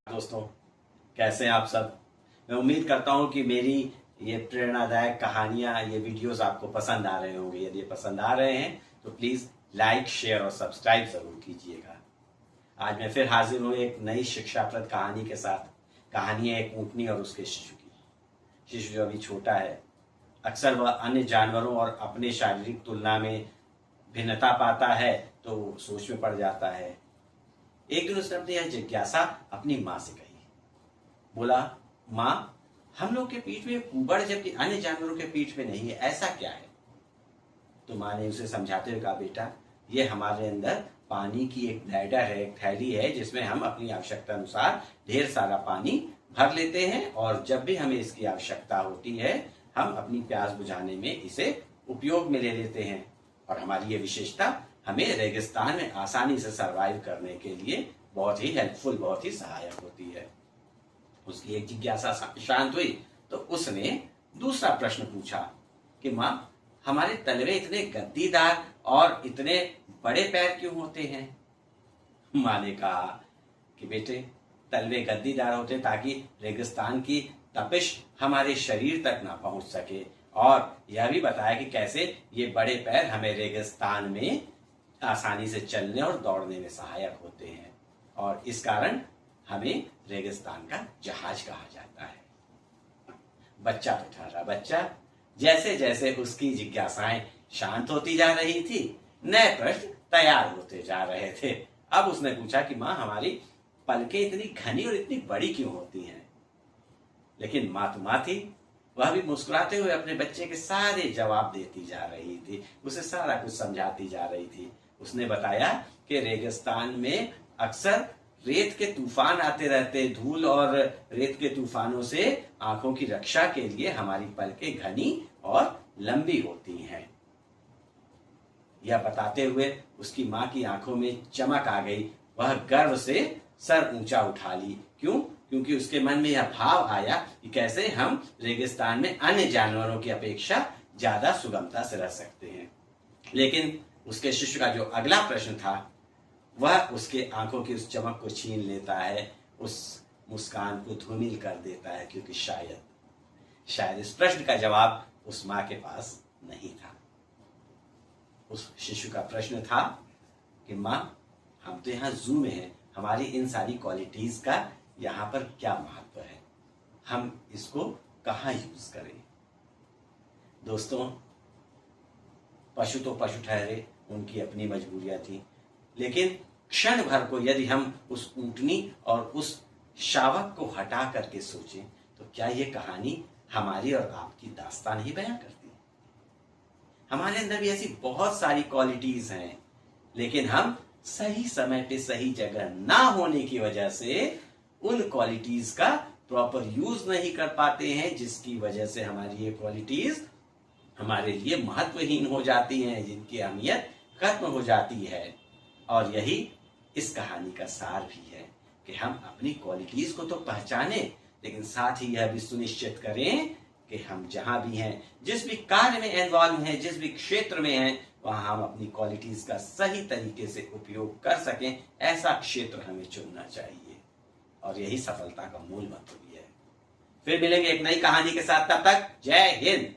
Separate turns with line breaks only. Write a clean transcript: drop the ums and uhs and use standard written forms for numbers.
दोस्तों, कैसे हैं आप सब। मैं उम्मीद करता हूं कि मेरी ये प्रेरणादायक कहानियां, ये वीडियोस आपको पसंद आ रहे होंगे। यदि ये पसंद आ रहे हैं तो प्लीज लाइक, शेयर और सब्सक्राइब जरूर कीजिएगा। आज मैं फिर हाजिर हूं एक नई शिक्षाप्रद कहानी के साथ। कहानी है एक ऊंटनी और उसके शिशु की। शिशु जो अभी छोटा है, अक्सर वह अन्य जानवरों और अपने शारीरिक तुलना में भिन्नता पाता है तो सोच में पड़ जाता है। एक दिन उसने अपनी यह जिज्ञासा अपनी माँ से कही। बोला, माँ, हम लोग के पीठ में कुबड़ जबकि अन्य जानवरों के पीठ में नहीं है, ऐसा क्या है? तो माँ ने उसे समझाते हुए कहा, बेटा, ये हमारे अंदर पानी की एक ब्लैडर है, एक थैली है, जिसमें हम अपनी आवश्यकता अनुसार ढेर सारा पानी भर लेते हैं और जब भी हमें इसकी आवश्यकता होती है हम अपनी प्यास बुझाने में इसे उपयोग में ले लेते हैं। और हमारी ये विशेषता हमें रेगिस्तान में आसानी से सरवाइव करने के लिए बहुत ही हेल्पफुल, बहुत ही सहायक होती है। उसकी एक जिज्ञासा शांत हुई तो उसने दूसरा प्रश्न पूछा कि माँ, हमारे तलवे इतने गद्दीदार और इतने बड़े पैर क्यों होते हैं? माँ ने कहा कि बेटे, तलवे गद्दीदार होते ताकि रेगिस्तान की तपिश हमारे शरीर तक ना पहुंच सके, और यह भी बताया कि कैसे ये बड़े पैर हमें रेगिस्तान में आसानी से चलने और दौड़ने में सहायक होते हैं, और इस कारण हमें रेगिस्तान का जहाज कहा जाता है। बच्चा तो ठहरा बच्चा। जैसे जैसे उसकी जिज्ञासाएं शांत होती जा रही थी, नए प्रश्न तैयार होते जा रहे थे। अब उसने पूछा कि माँ, हमारी पलकें इतनी घनी और इतनी बड़ी क्यों होती हैं? लेकिन माँ तो माँ थी, वह भी मुस्कुराते हुए अपने बच्चे के सारे जवाब देती जा रही थी, उसे सारा कुछ समझाती जा रही थी। उसने बताया कि रेगिस्तान में अक्सर रेत के तूफान आते रहते, धूल और रेत के तूफानों से आंखों की रक्षा के लिए हमारी पलकें घनी और लंबी होती हैं। यह बताते हुए उसकी माँ की आंखों में चमक आ गई। वह गर्व से सर ऊंचा उठा ली। क्यों? क्योंकि उसके मन में यह भाव आया कि कैसे हम रेगिस्तान में अन्य जानवरों की अपेक्षा ज्यादा सुगमता से रह सकते हैं। लेकिन उसके शिशु का जो अगला प्रश्न था वह उसके आंखों की उस चमक को छीन लेता है, उस मुस्कान को धूमिल कर देता है, क्योंकि शायद इस प्रश्न का जवाब उस माँ के पास नहीं था। उस शिशु का प्रश्न था कि माँ, हम तो यहाँ जू में हैं, हमारी इन सारी क्वालिटीज का यहाँ पर क्या महत्व है? हम इसको कहाँ यूज करें? दोस्तों, पशु तो पशु ठहरे, उनकी अपनी मजबूरियां थी, लेकिन क्षण भर को यदि हम उस ऊंटनी और उस शावक को हटा करके सोचें तो क्या ये कहानी हमारी और आपकी दास्तान ही बयां करती है? हमारे अंदर भी ऐसी बहुत सारी क्वालिटीज हैं, लेकिन हम सही समय पे सही जगह ना होने की वजह से उन क्वालिटीज का प्रॉपर यूज नहीं कर पाते हैं, जिसकी वजह से हमारी ये क्वालिटीज हमारे लिए महत्वहीन हो जाती हैं, जिनकी अहमियत खत्म हो जाती है। और यही इस कहानी का सार भी है कि हम अपनी क्वालिटीज को तो पहचाने, लेकिन साथ ही यह भी सुनिश्चित करें कि हम जहां भी हैं, जिस भी कार्य में इन्वॉल्व हैं, जिस भी क्षेत्र में हैं, वहां हम अपनी क्वालिटीज का सही तरीके से उपयोग कर सकें। ऐसा क्षेत्र हमें चुनना चाहिए, और यही सफलता का मूल मंत्र भी है। फिर मिलेंगे एक नई कहानी के साथ, तब तक जय हिंद।